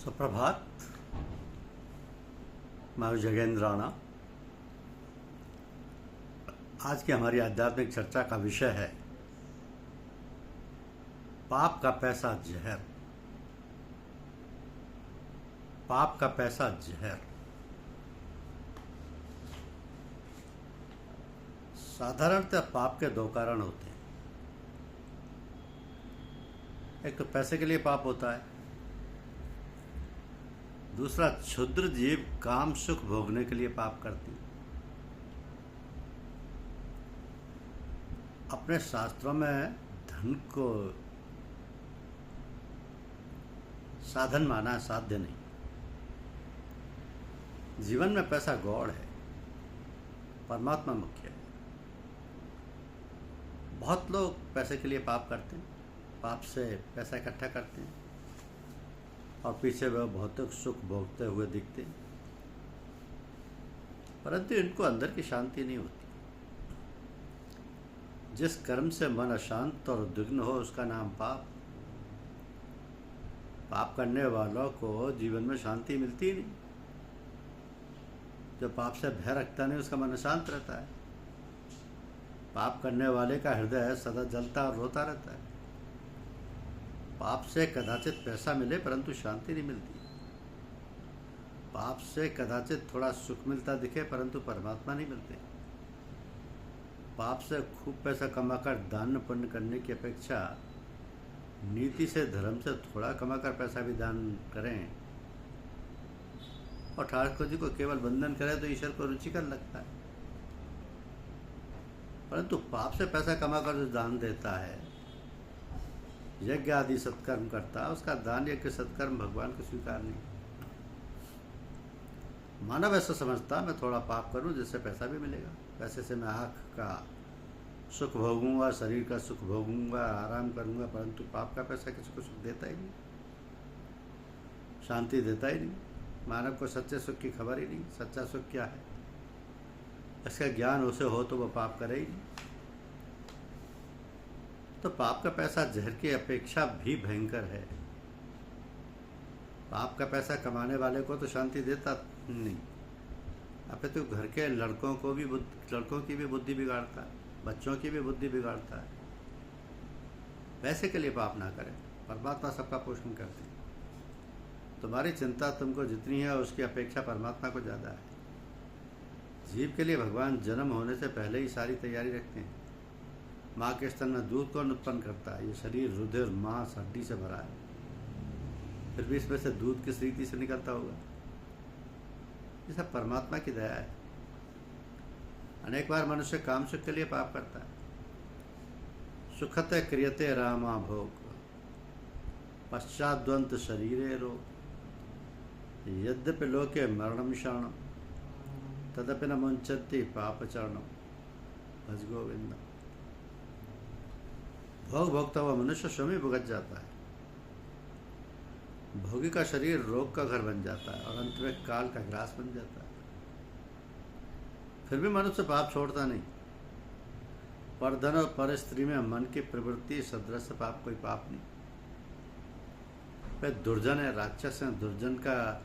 सुप्रभात। मैं हूं जगेंद्र राणा। आज की हमारी आध्यात्मिक चर्चा का विषय है पाप का पैसा जहर। पाप का पैसा जहर। साधारणतः पाप के दो कारण होते हैं। एक तो पैसे के लिए पाप होता है, दूसरा क्षुद्र जीव काम सुख भोगने के लिए पाप करती है। अपने शास्त्रों में धन को साधन माना है, साध्य नहीं। जीवन में पैसा गौड़ है, परमात्मा मुख्य है। बहुत लोग पैसे के लिए पाप करते हैं, पाप से पैसा इकट्ठा करते हैं और पीछे वह भौतिक सुख भोगते हुए दिखते हैं, परंतु इनको अंदर की शांति नहीं होती। जिस कर्म से मन अशांत और उद्विग्न हो उसका नाम पाप। पाप करने वालों को जीवन में शांति मिलती नहीं। जो पाप से भय रखता नहीं उसका मन अशांत रहता है। पाप करने वाले का हृदय सदा जलता और रोता रहता है। पाप से कदाचित पैसा मिले परंतु शांति नहीं मिलती। पाप से कदाचित थोड़ा सुख मिलता दिखे परंतु परमात्मा नहीं मिलते। पाप से खूब पैसा कमाकर दान पुण्य करने की अपेक्षा नीति से धर्म से थोड़ा कमाकर पैसा भी दान करें और ठाकुर जी को केवल वंदन करें तो ईश्वर को रुचिकर लगता है। परंतु पाप से पैसा कमाकर जो दान देता है, यज्ञ आदि सत्कर्म करता है, उसका दान यज्ञ सत्कर्म भगवान को स्वीकार नहीं। मानव ऐसा समझता मैं थोड़ा पाप करूं जिससे पैसा भी मिलेगा, पैसे से मैं आँख का सुख भोगूंगा, शरीर का सुख भोगूंगा, आराम करूंगा, परंतु पाप का पैसा किसी को सुख देता ही नहीं, शांति देता ही नहीं। मानव को सच्चे सुख की खबर ही नहीं। सच्चा सुख क्या है इसका ज्ञान उसे हो तो वह पाप करे ही नहीं। तो पाप का पैसा जहर की अपेक्षा भी भयंकर है। पाप का पैसा कमाने वाले को तो शांति देता नहीं, अपितु घर के लड़कों की भी बुद्धि बिगाड़ता है, बच्चों की भी बुद्धि बिगाड़ता है। पैसे के लिए पाप ना करें, परमात्मा सबका पोषण करते हैं। तुम्हारी चिंता तुमको जितनी है उसकी अपेक्षा परमात्मा को ज़्यादा है। जीव के लिए भगवान जन्म होने से पहले ही सारी तैयारी रखते हैं। माँ के स्तन में दूध कौन उत्पन्न करता है? ये शरीर रुधिर मांस हड्डी से भरा है, फिर भी इसमें से दूध किस रीति से निकलता होगा? ये सब परमात्मा की दया है। अनेक बार मनुष्य काम सुख के लिए पाप करता है। सुखते क्रियते रामा भोग पश्चाद्वंत शरीरे रोग यद्यपि लोके मरणम शरणम तदपि न मुंचति पाप चरणम भज गोविंद। भोग भोगता हुआ मनुष्य स्वयं भुगत जाता है। भोगी का शरीर रोग का घर बन जाता है और अंत में काल का ग्रास बन जाता है। फिर भी मनुष्य पाप छोड़ता नहीं। पर धन और पर स्त्री में मन की प्रवृत्ति सदृश पाप कोई पाप नहीं। वह दुर्जन है, राक्षस है। दुर्जन का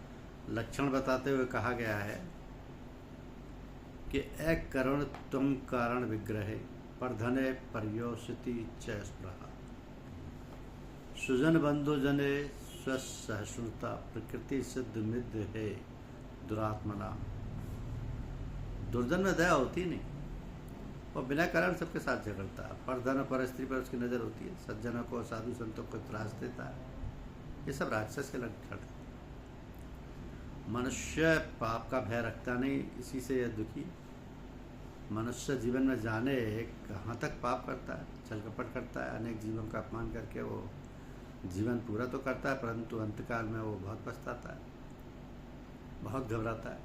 लक्षण बताते हुए कहा गया है कि एक करुण तुम कारण विग्रहे पर धने पर्योषिति च स्पृहा सुजन बंधु जने स्वसहिष्णुता प्रकृति सिद्ध मिद्र है दुरात्मना। दुर्जन में दया होती नहीं, वो बिना कारण सबके साथ झगड़ता है। पर धन पर स्त्री पर उसकी नज़र होती है। सज्जनों को साधु संतों को त्रास देता है। ये सब राक्षस के लक्षण है। मनुष्य पाप का भय रखता नहीं, इसी से यह दुखी। मनुष्य जीवन में जाने कहाँ तक पाप करता है, छल कपट करता है, अनेक जीवों का अपमान करके वो जीवन पूरा तो करता है परंतु अंतकाल में वो बहुत पछताता है, बहुत घबराता है।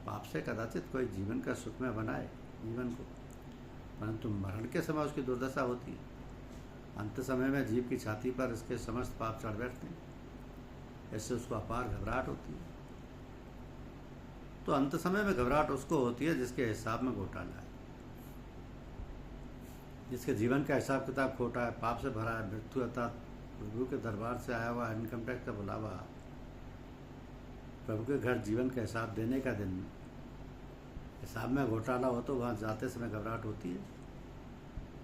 पाप से कदाचित कोई जीवन का सुखमय बनाए जीवन को, परंतु मरण के समय उसकी दुर्दशा होती है। अंत समय में जीव की छाती पर इसके समस्त पाप चढ़ बैठते हैं, इससे उसको अपार घबराहट होती है। तो अंत समय में घबराहट उसको होती है जिसके हिसाब में घोटाला है, जिसके जीवन का हिसाब किताब खोटा है, पाप से भरा है, मृत्यु अर्थात प्रभु के दरबार से आया हुआ इनकम टैक्स का बुलावा प्रभु के घर जीवन का हिसाब देने का दिन, हिसाब में घोटाला हो तो वहाँ जाते समय घबराहट होती है।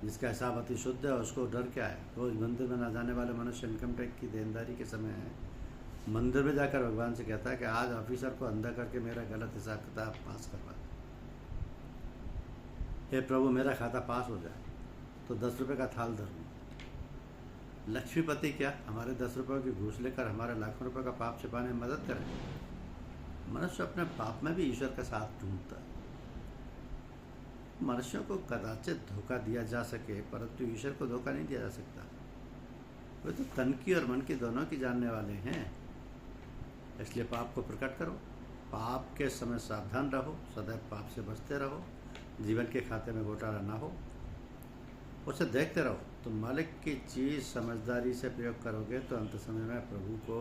जिसका हिसाब अति शुद्ध है उसको डर क्या है। रोज मंदिर में ना जाने वाले मनुष्य इनकम टैक्स की देनदारी के समय है मंदिर में जाकर भगवान से कहता है कि आज ऑफिसर को अंधा करके मेरा गलत हिसाब किताब पास करवा दे। हे प्रभु मेरा खाता पास हो जाए तो 10 रुपये का थाल धरूँ। लक्ष्मीपति क्या हमारे 10 रुपये की घूस लेकर हमारे लाखों रुपए का पाप छिपाने में मदद करें। मनुष्य अपने पाप में भी ईश्वर का साथ ढूंढता है। मनुष्यों को कदाचित धोखा दिया जा सके परंतु ईश्वर को धोखा नहीं दिया जा सकता। वे तो तन की और मन की दोनों की जानने वाले हैं। इसलिए पाप को प्रकट करो, पाप के समय सावधान रहो, सदैव पाप से बचते रहो, जीवन के खाते में घोटाला ना हो, उसे देखते रहो। तुम मालिक की चीज़ समझदारी से प्रयोग करोगे तो अंत समय में प्रभु को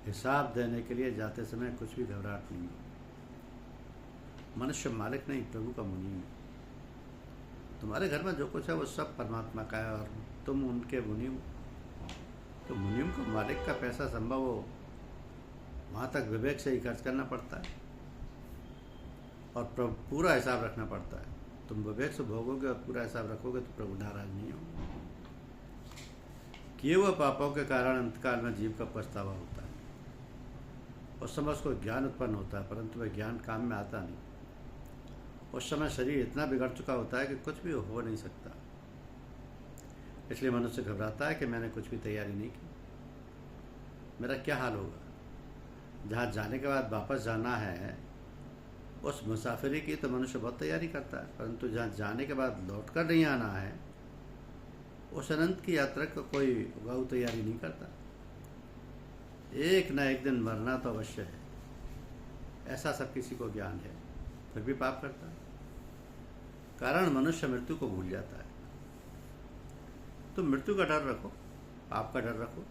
हिसाब देने के लिए जाते समय कुछ भी घबराहट नहीं है। मनुष्य मालिक नहीं प्रभु का मुनीम है। तुम्हारे घर में जो कुछ है वो सब परमात्मा का है और तुम उनके मुनीम हो। तो मुनीम को मालिक का पैसा संभव हो वहाँ तक विवेक से ही खर्च करना पड़ता है और प्रभु पूरा हिसाब रखना पड़ता है। तुम विवेक से भोगोगे और पूरा हिसाब रखोगे तो प्रभु नाराज नहीं होगा। किए हुए पापों के कारण अंतकाल में जीव का पछतावा होता है। उस समय उसको ज्ञान उत्पन्न होता है परंतु वह ज्ञान काम में आता नहीं। उस समय शरीर इतना बिगड़ चुका होता है कि कुछ भी हो नहीं सकता। इसलिए मनुष्य घबराता है कि मैंने कुछ भी तैयारी नहीं की, मेरा क्या हाल होगा। जहाँ जाने के बाद वापस जाना है उस मुसाफिरी की तो मनुष्य बहुत तैयारी करता है परंतु जहाँ जाने के बाद लौट कर नहीं आना है उस अनंत की यात्रा को कोई उगाऊ तैयारी नहीं करता। एक न एक दिन मरना तो अवश्य है, ऐसा सब किसी को ज्ञान है, फिर भी पाप करता है। कारण मनुष्य मृत्यु को भूल जाता है। तो मृत्यु का डर रखो, पाप का डर रखो।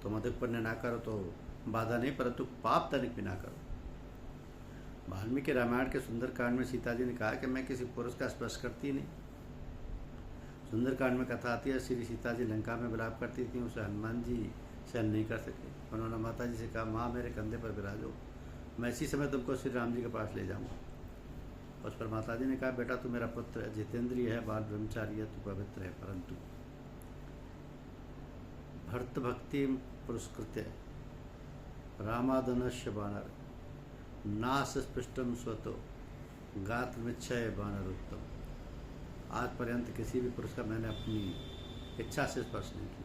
तुम अधिक पुण्य ना करो तो बाधा नहीं परंतु पाप तनिक भी ना करो। वाल्मीकि रामायण के सुंदरकांड में सीता जी ने कहा कि मैं किसी पुरुष का स्पर्श करती नहीं। सुंदरकांड में कथा आती है श्री सीता जी लंका में विलाप करती थी, उसे हनुमान जी सहन नहीं कर सके। उन्होंने माता जी से कहा माँ मेरे कंधे पर विराजो, मैं इसी समय तुमको श्री राम जी के पास ले जाऊँगा। उस पर माता जी ने कहा बेटा तू मेरा पुत्र है, जितेंद्रिय है, बाल ब्रह्मचारी है, तू पवित्र है, परंतु भर्त भक्ति पुरस्कृत्य रामादनश्य बानर नास स्पृष्टम स्वतो गात्र मिच्छय बानर उत्तम। आज पर्यंत किसी भी पुरुष का मैंने अपनी इच्छा से स्पर्श नहीं किया।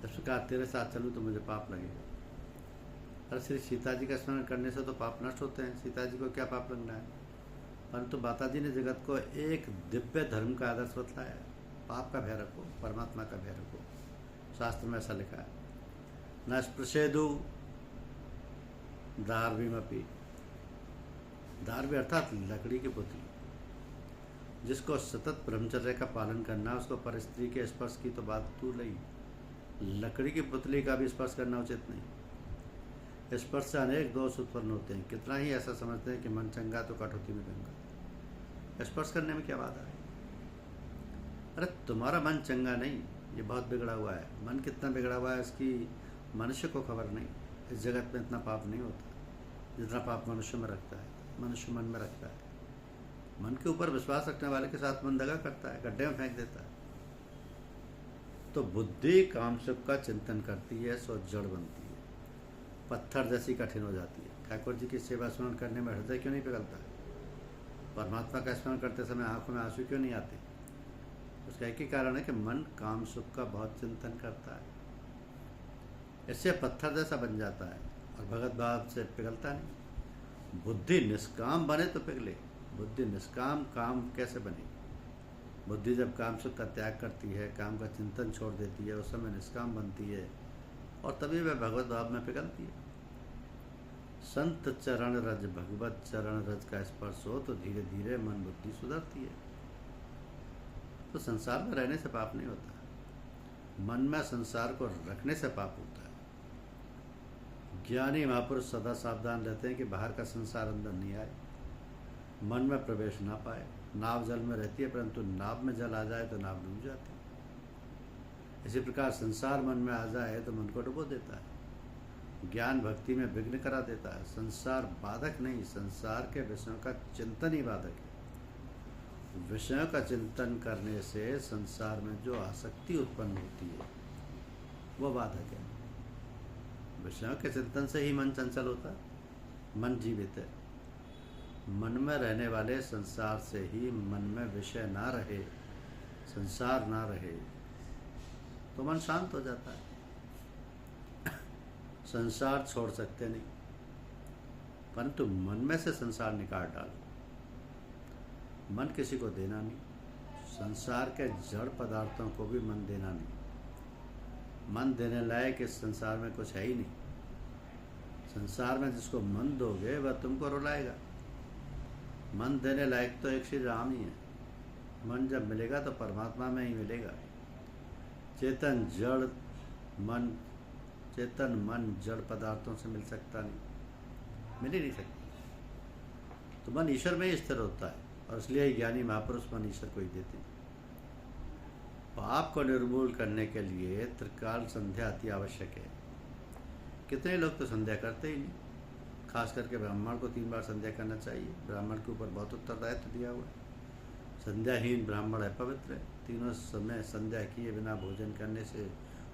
इस प्रकार तेरे साथ चलूँ तो मुझे पाप लगेगा। अरे श्री सीता जी का स्मरण करने से तो पाप नष्ट होते हैं, सीता जी को क्या पाप लगना है। परंतु माता जी ने जगत को एक दिव्य धर्म का आदर्श बतलाया। पाप का भय रखो, परमात्मा का भय रखो। शास्त्र में ऐसा लिखा है न स्पृशेदु दार्वीमपि। दार्वी अर्थात लकड़ी की पुतली। जिसको सतत ब्रह्मचर्य का पालन करना, उसको पर स्त्री के स्पर्श की तो बात दूर रही, लकड़ी की पुतली का भी स्पर्श करना उचित नहीं। स्पर्श से अनेक दोष उत्पन्न होते हैं। कितना ही ऐसा समझते हैं कि मन चंगा तो कटौती में गंगा। स्पर्श करने में क्या बाधा है। अरे तुम्हारा मन चंगा नहीं, ये बहुत बिगड़ा हुआ है। मन कितना बिगड़ा हुआ है इसकी मनुष्य को खबर नहीं। इस जगत में इतना पाप नहीं होता जितना पाप मनुष्य में रखता है, मनुष्य मन में रखता है। मन के ऊपर विश्वास रखने वाले के साथ मन दगा करता है, गड्ढे में फेंक देता है। तो बुद्धि काम सुख का चिंतन करती है सो जड़ बनती है, पत्थर जैसी कठिन हो जाती है। ठाकुर जी की सेवा स्मरण करने में हृदय क्यों नहीं पिघलता है। परमात्मा का स्मरण करते समय आंखों में आंसू क्यों नहीं आते। उसका एक ही कारण है कि मन काम सुख का बहुत चिंतन करता है, इससे पत्थर जैसा बन जाता है और भगत भाव से पिघलता नहीं। बुद्धि निष्काम बने तो पिघले। बुद्धि निष्काम काम कैसे बने। बुद्धि जब काम सुख का त्याग करती है, काम का चिंतन छोड़ देती है, उस समय निष्काम बनती है और तभी वह भगवत भाव में पिघलती है। संत चरण रज भगवत चरण रज का स्पर्श हो तो धीरे धीरे मन बुद्धि सुधरती है। तो संसार में रहने से पाप नहीं होता, मन में संसार को रखने से पाप होता है। ज्ञानी महापुरुष सदा सावधान रहते हैं कि बाहर का संसार अंदर नहीं आए, मन में प्रवेश ना पाए। नाव जल में रहती है परंतु नाव में जल आ जाए तो नाव डूब जाती है। इसी प्रकार संसार मन में आ जाए तो मन को डुबो देता है ज्ञान भक्ति में विघ्न करा देता है। संसार बाधक नहीं, संसार के विषयों का चिंतन ही बाधक है। विषयों का चिंतन करने से संसार में जो आसक्ति उत्पन्न होती है वो बाधक है। विषयों के चिंतन से ही मन चंचल होता है, मन जीवित है। मन में रहने वाले संसार से ही मन में विषय ना रहे, संसार ना रहे तो मन शांत हो जाता है। संसार छोड़ सकते नहीं, परंतु मन में से संसार निकाल डालो। मन किसी को देना नहीं, संसार के जड़ पदार्थों को भी मन देना नहीं। मन देने लायक इस संसार में कुछ है ही नहीं। संसार में जिसको मन दोगे वह तुमको रुलाएगा। मन देने लायक तो एक श्री राम ही है। मन जब मिलेगा तो परमात्मा में ही मिलेगा। चेतन जड़ मन, चेतन मन जड़ पदार्थों से मिल सकता नहीं, मिल ही नहीं सकता। तो मन ईश्वर में ही स्थिर होता है और इसलिए ही ज्ञानी महापुरुष मन ईश्वर को ही देते हैं। पाप को निर्मूल करने के लिए त्रिकाल संध्या अति आवश्यक है। कितने लोग तो संध्या करते ही नहीं। खास करके ब्राह्मण को 3 बार संध्या करना चाहिए। ब्राह्मण के ऊपर बहुत उत्तरदायित्व दिया हुआ है। संध्याहीन ब्राह्मण अपवित्र है। तीनों समय संध्या किए बिना भोजन करने से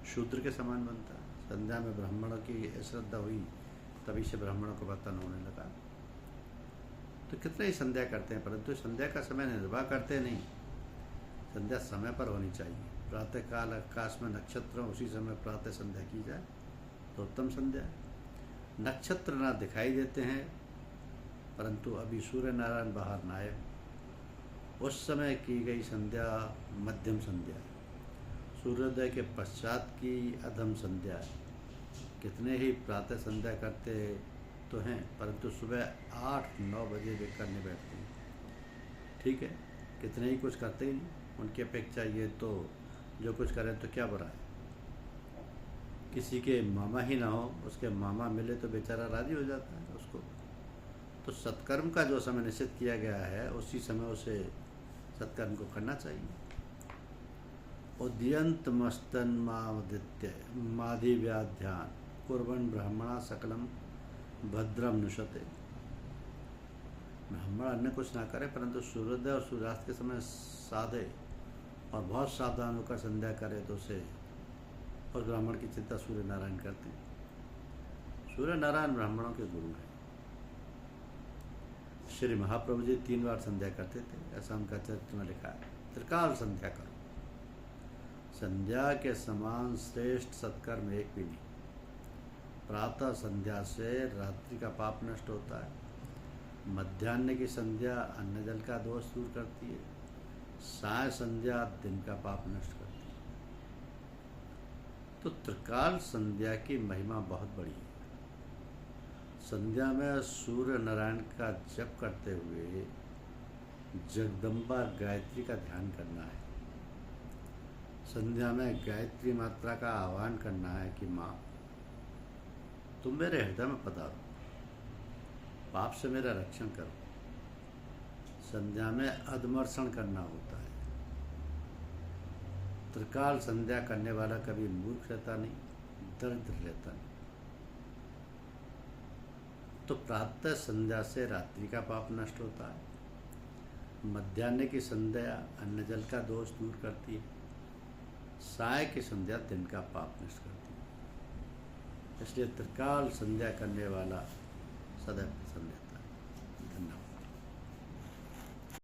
शूद्र के समान बनता है। संध्या में ब्राह्मणों की अश्रद्धा हुई, तभी से ब्राह्मणों को पतन होने लगा। तो कितने ही संध्या करते हैं, परंतु संध्या का समय निर्वाह करते नहीं। संध्या समय पर होनी चाहिए। प्रातःकाल आकाश में नक्षत्र उसी समय प्रातः संध्या की जाए तो उत्तम संध्या है। नक्षत्र ना दिखाई देते हैं, परंतु अभी सूर्य नारायण बाहर ना आए, उस समय की गई संध्या मध्यम संध्या है। सूर्योदय के पश्चात की अधम संध्या है। कितने ही प्रातः संध्या करते तो हैं, परंतु सुबह 8-9 बजे वे करने बैठते हैं। ठीक है, कितने ही कुछ करते ही नहीं। उनकी अपेक्षा ये तो जो कुछ करें तो क्या बुरा है। किसी के मामा ही ना हो, उसके मामा मिले तो बेचारा राजी हो जाता है उसको। तो सत्कर्म का जो समय निश्चित किया गया है उसी समय उसे सत्कर्म को करना चाहिए। उद्यंत मस्तन मादित्य माधि व्याध्यान कुर्बन ब्राह्मणा सकलम भद्रम नुशते। ब्राह्मण अन्य कुछ ना करे, परंतु सूर्योदय और सूर्यास्त के समय साधे और बहुत सावधान होकर संध्या करे तो उसे और ब्राह्मण की चिंता सूर्य नारायण करते हैं। सूर्य नारायण ब्राह्मणों के गुरु हैं। श्री महाप्रभु जी 3 बार संध्या करते थे, ऐसा उनका चरित्र में लिखा है। त्रिकाल संध्या करो। संध्या के समान श्रेष्ठ सत्कर्म एक भी नहीं। प्रातः संध्या से रात्रि का पाप नष्ट होता है। मध्याह्न की संध्या अन्न जल का दोष दूर करती है। साय संध्या दिन का पाप नष्ट करती है। तो त्रिकाल संध्या की महिमा बहुत बड़ी है। संध्या में सूर्य नारायण का जप करते हुए जगदम्बा गायत्री का ध्यान करना है। संध्या में गायत्री मात्रा का आह्वान करना है कि माँ तुम मेरे हृदय में पधारो, पाप से मेरा रक्षण करो। संध्या में अधमर्षण करना होता है। त्रिकाल संध्या करने वाला कभी मूर्ख रहता नहीं, दरिद्र रहता नहीं। तो प्रातः संध्या से रात्रि का पाप नष्ट होता है। मध्याह्न की संध्या अन्न जल का दोष दूर करती है। साय की संध्या दिन का पाप नष्ट करती है। इसलिए त्रिकाल संध्या करने वाला सदैव प्रसन्न रहता है।